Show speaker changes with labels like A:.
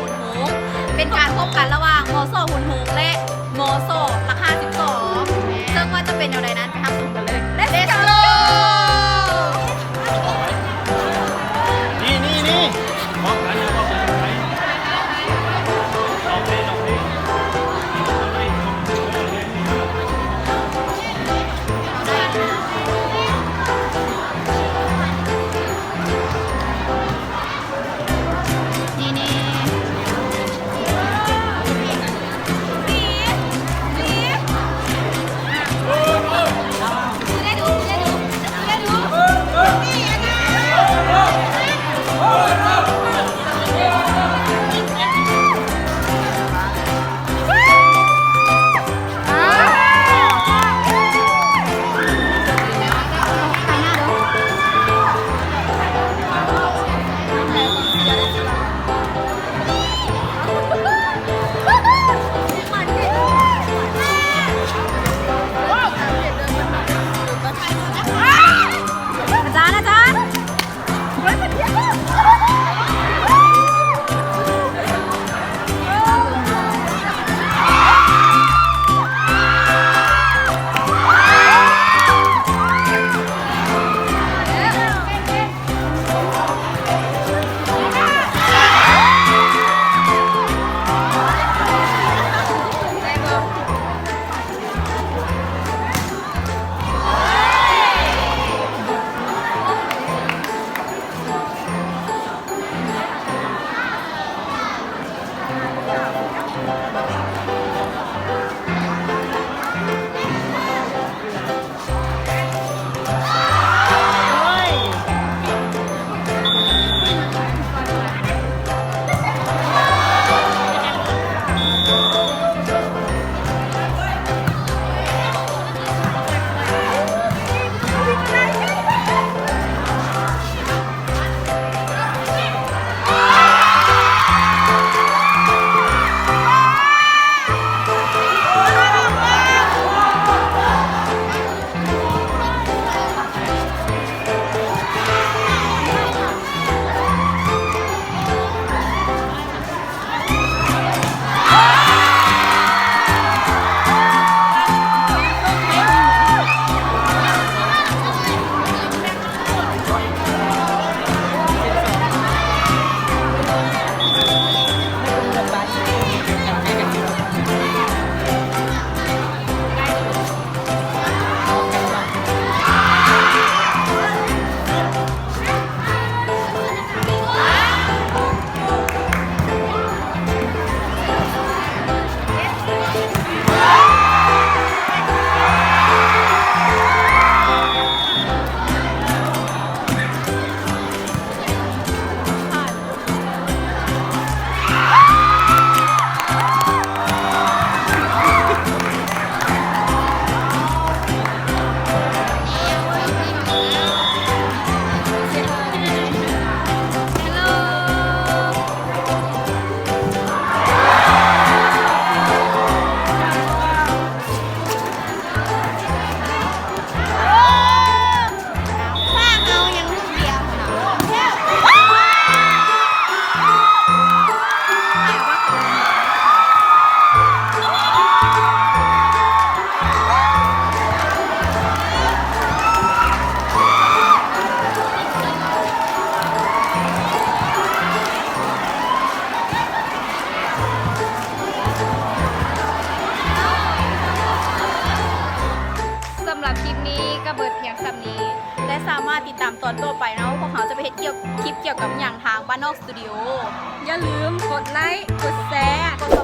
A: หุ่นหงเป็นการพบกันระหว่างโมโซหุ่นหงและโมโซราคา12ซึ่งว่าจะเป็นอย่างไรนั้นไปทำสุ่มกันเลย Let's go
B: นี่มองกันมองกันไหนลองดิ
A: สำหรับคลิปนี้ก็เบิดเพียงสำนี้และสามารถติดตามตอนต่อไปเนาะพวกเขาจะไปเฮ็ดคลิปเกี่ยวกับอย่างทางบ้านนอกสตูดิโออย่าลืมกดไลค์กดแชร์กด